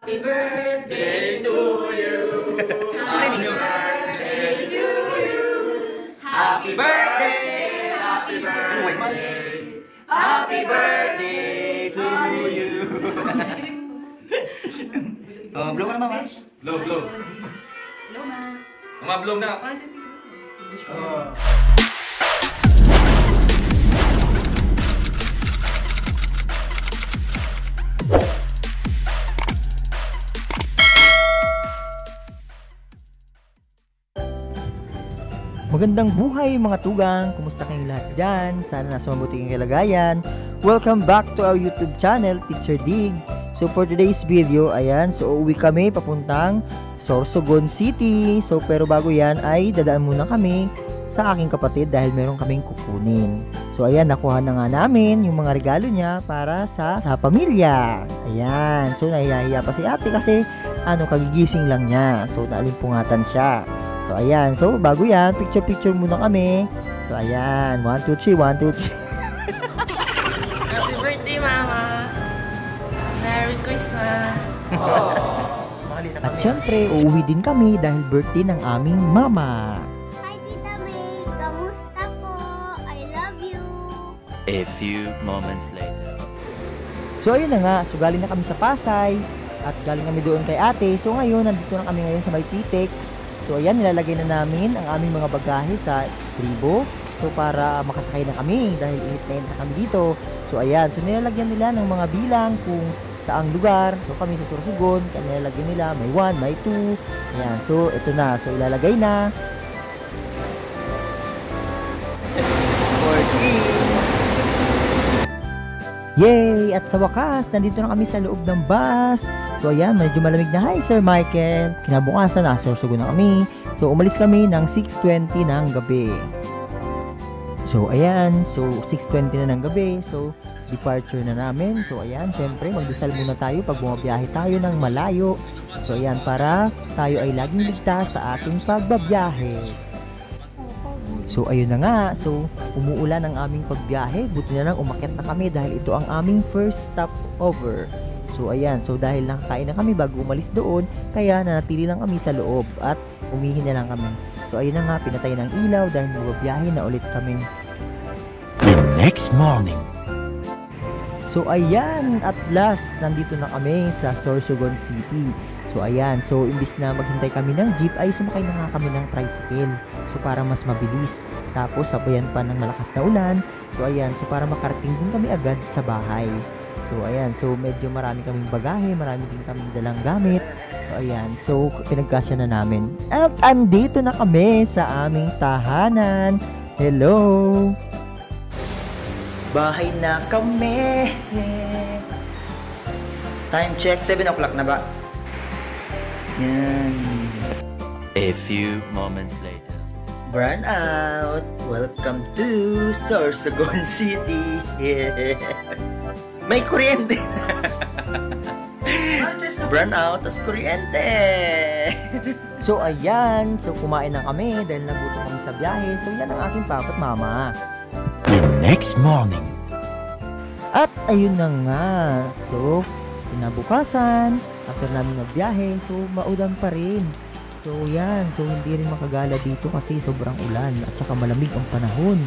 Happy birthday to you. Happy birthday to you. Happy birthday. Happy birthday. Happy birthday to you. Oh, blow ka na mama. Blow, blow. Blow na. Mama, blow na. 1, 2, 3. Oh. Magandang buhay mga tugang! Kumusta kayong lahat dyan? Sana nasa mabuti kayong kalagayan. Welcome back to our YouTube channel, Teacher Dig. So for today's video, ayan, so uuwi kami papuntang Sorsogon City. So pero bago yan ay dadaan muna kami sa aking kapatid dahil meron kaming kukunin. So ayan, nakuha na nga namin yung mga regalo niya para sa pamilya. Ayan, so nahihiya pa si ate kasi kagigising lang niya. So naalimpungatan siya. So ayan, so bago yan, picture muna kami. So ayan, 1, 2, 3, 1, 2, 3. Happy birthday, Mama! Merry Christmas! At syempre, uuwi din kami dahil birthday ng aming mama. Hi, Tita May! Kamusta po? I love you! A few moments later. So ayun na nga, so galing na kami sa Pasay at galing kami doon kay ate. So ngayon, nandito na kami ngayon sa may Pitex. So ayan, nilalagay na namin ang aming mga bagahe sa estribo. So para makasakay na kami dahil init na kami dito. So ayan, so nilalagyan nila ng mga bilang kung saang lugar. So kami sa Sorsogon, nilalagyan nila may 1, may 2. Ayan, so ito na. So ilalagay na. 14. Yay! At sa wakas, nandito na kami sa loob ng bus. So ayan, medyo malamig na. Hi Sir Michael. Kinabukasan na, Sorsogon na kami. So umalis kami ng 6:20 ng gabi. So ayan, so 6:20 na ng gabi. So departure na namin. So ayan, syempre magdasal muna tayo pag bumabiyahe tayo ng malayo. So ayan, para tayo ay laging ligtas sa ating pagbabiyahe. So ayun na nga, so umuulan ang aming pagbiyahe. Buti na lang umakyat na kami dahil ito ang aming first stopover. So ayan, so dahil nakakain na kami bago umalis doon, kaya nanatili lang kami sa loob at umihi na lang kami. So ayun na nga, pinatay ng ilaw dahil bumabiyahe na ulit kami. The next morning. So ayan, at last, nandito na kami sa Sorsogon City. So ayan, so imbis na maghintay kami ng jeep ay sumakay na nga kami ng tricycle. So para mas mabilis. Tapos sabayan pa ng malakas na ulan. So ayan, so para makarating din kami agad sa bahay. So ayan, so medyo marami kaming bagahe, marami din kaming dalang gamit. So ayan, so pinagkasya na namin. At andito na kami sa aming tahanan. Hello! Bahay na kami. Time check, 7 o'clock na ba? Yan. A few moments later. Burn out. Welcome to Sorsogon City. May kuryente. Burn out as kuryente. So ayan, so kumain na kami dahil nagutom kami sa biyahe. So yan ang aking papa at mama. The next morning. At ayun na nga. So kinabukasan, after namin magbiyahe, so maulan pa rin. So yan, so hindi rin makagala dito kasi sobrang ulan at saka malamig ang panahon.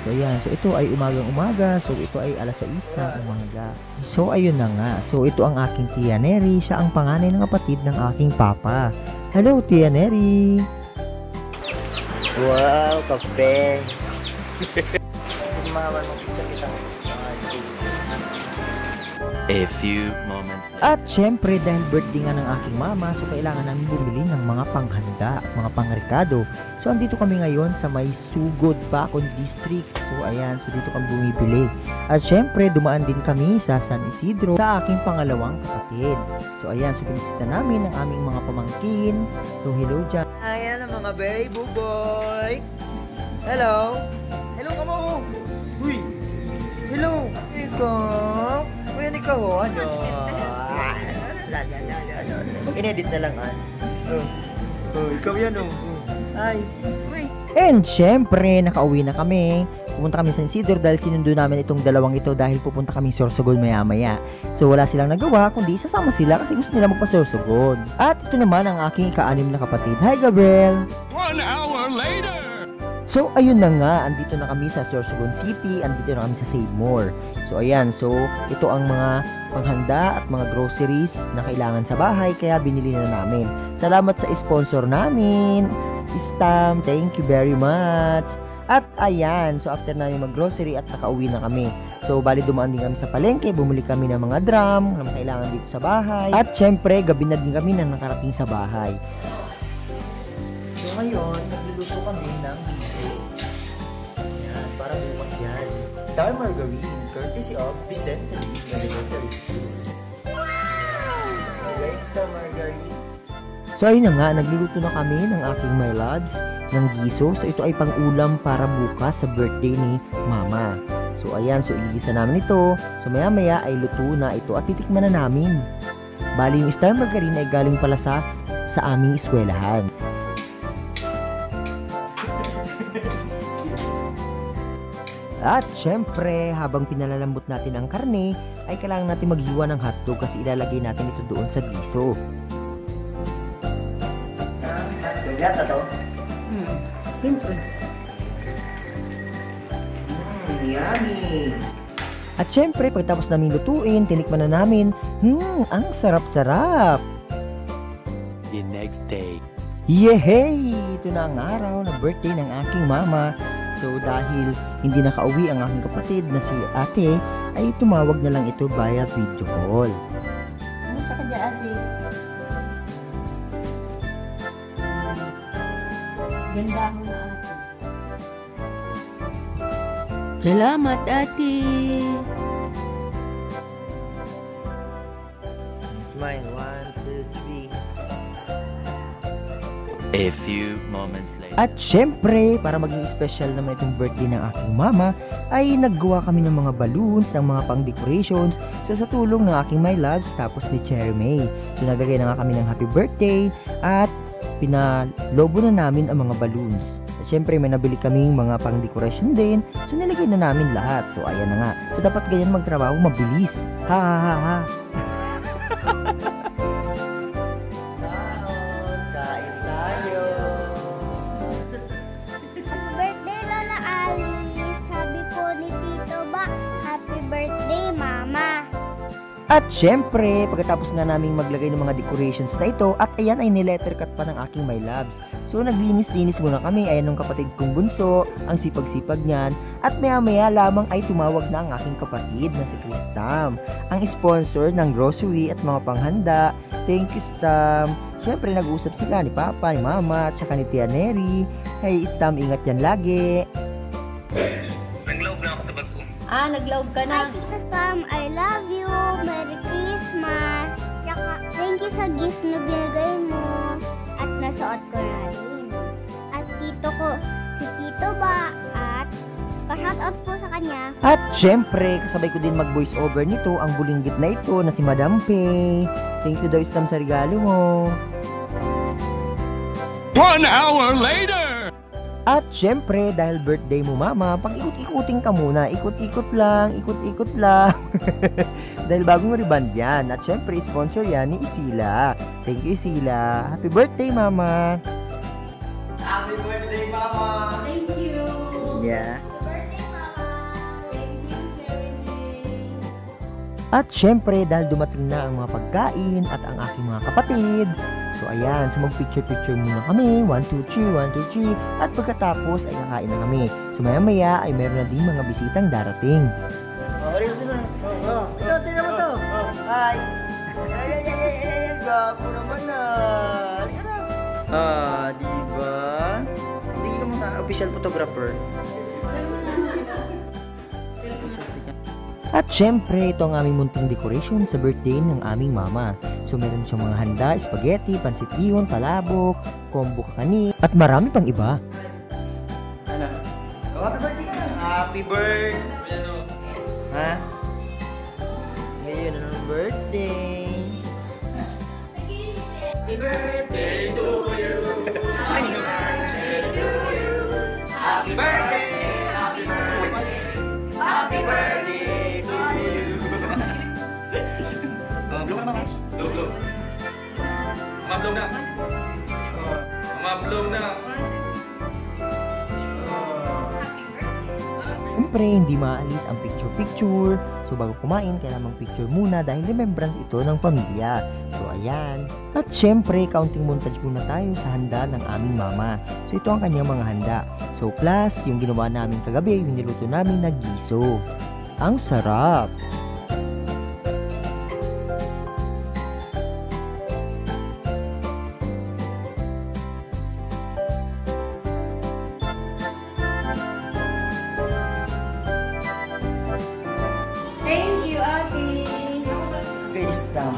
So ayan, so ito ay umagang-umaga, so ito ay alas 6 ng umaga. So ayun na nga, so ito ang aking Tia Neri, siya ang panganay ng kapatid ng aking papa. Hello Tia Neri! Wow, kape! A few moments later. At syempre dahil birthday nga ng aking mama, so kailangan namin bumili ng mga panghanda, mga pangrekado. So andito kami ngayon sa may Sugod, Bacon District. So ayan, so dito kami bumibili. At syempre dumaan din kami sa San Isidro sa aking pangalawang kapatid. So ayan, so pinisita namin ang aming mga pamangkin. So hello dyan. Ayan ang mga very boy. Hello. Hello ka mo. Uy. Hello. Ikaw. Ayan ikaw, ano? Mag-inedit na lang, ikaw yan, Ay. Uy! And syempre, nakauwi na kami. Pupunta kami sa San Isidro dahil sinundo namin itong dalawang ito dahil pupunta kami sa Sorsogon maya-maya. So wala silang nagawa kundi sasama sila kasi gusto nila magpa-Sorsogon. At ito naman ang aking ika-anim na kapatid. Hi Gabriel! 1 hour later! So ayun na nga, andito na kami sa Sorsogon City, andito na kami sa Save More. So ayan, so ito ang mga panghanda at mga groceries na kailangan sa bahay kaya binili na namin. Salamat sa sponsor namin, Stam, thank you very much. At ayan, so after namin mag-grocery at nakauwi na kami. So bali dumaan din kami sa palengke, bumili kami ng mga drum na kailangan dito sa bahay. At syempre, gabi na din kami na nakarating sa bahay. So ngayon, nagluluto kami ng giso. Yan, para bukas yan. Star Margarine, courtesy of Vicente Margarine. Wow! Okay, Star Margarine. So ayun na nga, nagluluto na kami ng aking my loves ng giso. So ito ay pang-ulam para bukas sa birthday ni Mama. So ayan, so igisa namin ito. So maya-maya ay luto na ito at titikman na namin. Bali yung Star Margarine ay galing pala sa aming eskwelahan. At syempre, habang pinalalambot natin ang karne, ay kailangan natin maghiwa ng hotdog kasi ilalagay natin ito doon sa giso. Hotdog yata to? Siyempre. Yummy! At syempre, pagtapos namin lutuin, tinikman na namin, ang sarap-sarap! The next day. Yehey! Ito na ang araw na birthday ng aking mama. So dahil hindi nakauwi ang aking kapatid na si ate, ay tumawag na lang ito via video call. Kamusta ka dyan, ate? Ganda mo na, ate. Salamat, ate. Smile, 1, 2, 3. A few moments later. At syempre, para maging special naman itong birthday ng aking mama, ay naggawa kami ng mga balloons, ng mga pang-decorations. So sa tulong ng aking my loves, tapos ni Cherry May. So naglagay na nga kami ng happy birthday at pinalobo na namin ang mga balloons. At syempre, may nabili kaming mga pang-decoration din. So nilagay na namin lahat. So ayan na nga. So dapat ganyan magtrabaho, mabilis. Ha ha ha ha. Kain tayo. Birthday, Lola Alice. Sabi po ni Tito Ba, happy birthday, Mama. At syempre, pagkatapos nga naming maglagay ng mga decorations na ito, at ayan ay nilettercut pa ng aking my loves. So naglinis-linis muna kami, ayan ng kapatid kong bunso, ang sipag-sipag niyan. At maya-maya lamang ay tumawag na ang aking kapatid na si Kristam, ang sponsor ng grocery at mga panghanda. Thank you, Stam. Syempre nag-usap sila ni Papa, ni Mama, at saka ni Tia Neri. Hey, Stam, ingat yan lagi. Naglaog ka na. Hi, Tita Sam, I love you. Merry Christmas. Tsaka, thank you sa gift na binigay mo. At nasuot ko na rin. At tito ko, si Tito Ba, at pa-shoutout po sa kanya. At syempre, kasabay ko din mag-voice over nito ang bulinggit na ito na si Madam Pay. Thank you daw, Stam, sa regalo mo. 1 hour later! At syempre, dahil birthday mo mama, pag-ikot-ikutin ka muna. Ikot-ikot lang, ikot-ikot lang. Dahil bagong reband yan. At syempre, sponsor yan ni Isila. Thank you, Isila. Happy birthday, mama. Happy birthday, mama. Thank you. Yeah. Birthday, Mama. Thank you, Jeremy. At syempre, dahil dumating na ang mga pagkain at ang aking mga kapatid. So ayan, so mag-picture-picture muna kami. 1, 2, 3, 1, 2, 3. At pagkatapos ay kakain na kami. So maya-maya ay meron na din mga bisitang darating. Ito, tingnan mo to. Hi. Ay, gapo naman na. Halika na. Diba? Hindi ka muna official photographer. At syempre, ito ang aming munting decoration sa birthday ng aming mama. So meron siyang mga handa, spaghetti, pansit bihon, palabok, combo kakanin, at marami pang iba. Ano? Oh, happy birthday ka! Happy birthday! Ha? Ngayon, anong birthday? Happy birthday to you! Happy birthday to you! Blow na naman. Blow. Blow na. Blow na. Siyempre, hindi maalis ang picture-picture. So, bago kumain, kailangan mag-picture muna dahil remembrance ito ng pamilya. So, ayan. At siyempre, counting montage muna tayo sa handa ng aming mama. So, ito ang kanyang mga handa. So, plus, yung ginawa namin kagabi, yung niluto namin na giso. Ang sarap! Thank you, Ate. Face down.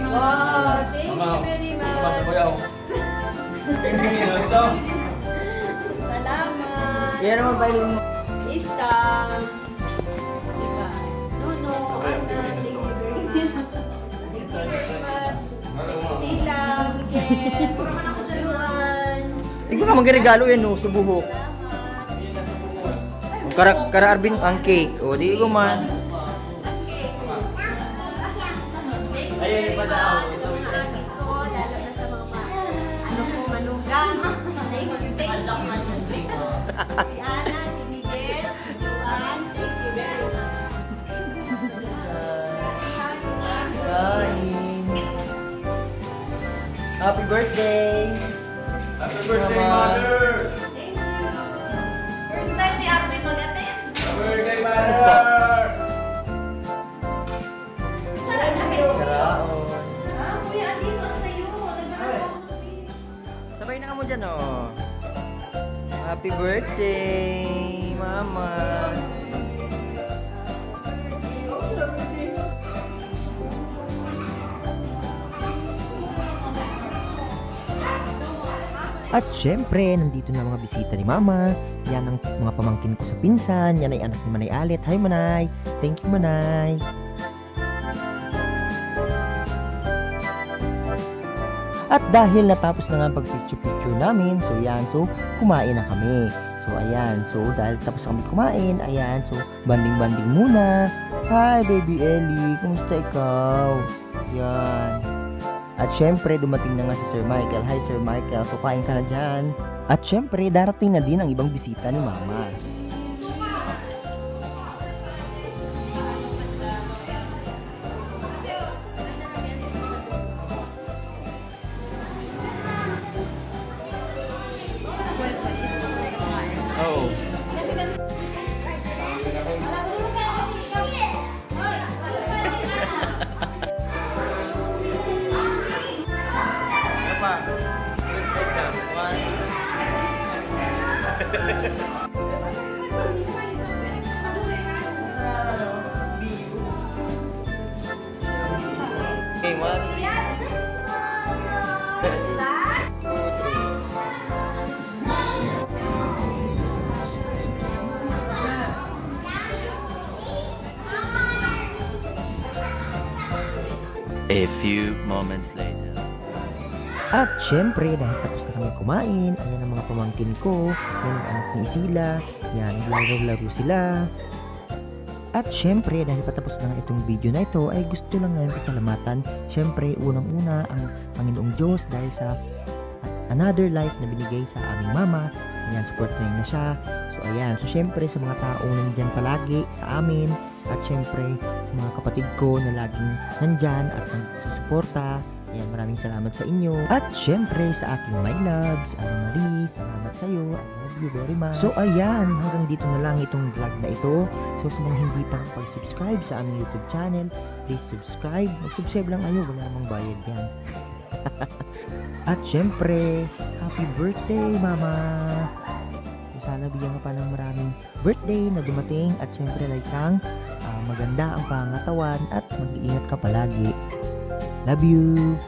Wow, thank you very much. Salamat. Kaya naman ba yung... Istam. Diba? Nuno, Ana, thank you very much. Thank you very much. Sila, Miguel, Juan. Ikaw ka magregalo yan, no? Subuhok. Salamat. Kara Arvin ang cake. O, di ko man. Ayun, iba daw. Sa mga amin ko, lalo na sa mga manugang. Thank you. Si Ana, si Miguel, si Juan, thank you very much. Kain. Happy birthday! Happy birthday, Mother! Thank you. First time si Arvin mag-attend. Happy birthday, Mother! Saraon. Kuya, andito ako sa'yo. Nagdaan ako ng fish. Sabay na ka mo dyan, oh. Happy birthday, Mama. At syempre, nandito na mga bisita ni Mama. Yan ang mga pamangkin ko sa pinsan. Yan ay anak ni Manay Alet. Hi, Manay. Thank you, Manay. At dahil natapos na nga ang pag-picture-picture namin, so yan, so kumain na kami. So ayan, so dahil tapos kami kumain, ayan, so banding-banding muna. Hi, baby Ellie, kumusta ikaw? Yan. At syempre, dumating na nga si Sir Michael. Hi, Sir Michael, so kain ka na dyan. At syempre, darating na din ang ibang bisita ni Mama. Oh. Okay, 1, 2, 3. A few moments later. At syempre, dahil tapos na kami kumain, ayan ang mga pamangkin ko, yan ang anak ni Isila, yan, laro-laro sila. At syempre, dahil patapos na nga itong video na ito, ay gusto lang namin pasalamatan, syempre, unang-una ang Panginoong Diyos dahil sa another life na binigay sa aming mama. Ayan, support na siya. So ayan, so syempre sa mga taong nandyan palagi sa amin, at syempre sa mga kapatid ko na laging nandyan at nagsusuporta. Ayan, maraming salamat sa inyo. At syempre sa aking my loves, Marie, salamat sa iyo. I love you very much. So ayan, hanggang dito na lang itong vlog na ito. So sa mga hindi pa pag-subscribe sa aming YouTube channel, please subscribe. Mag-subscribe lang kayo, wala namang bayad yan. At syempre, happy birthday, Mama! So sana bigyan ka pa ng maraming birthday na dumating. At syempre, like kang maganda ang pangatawan at mag-iingat ka palagi. Love you!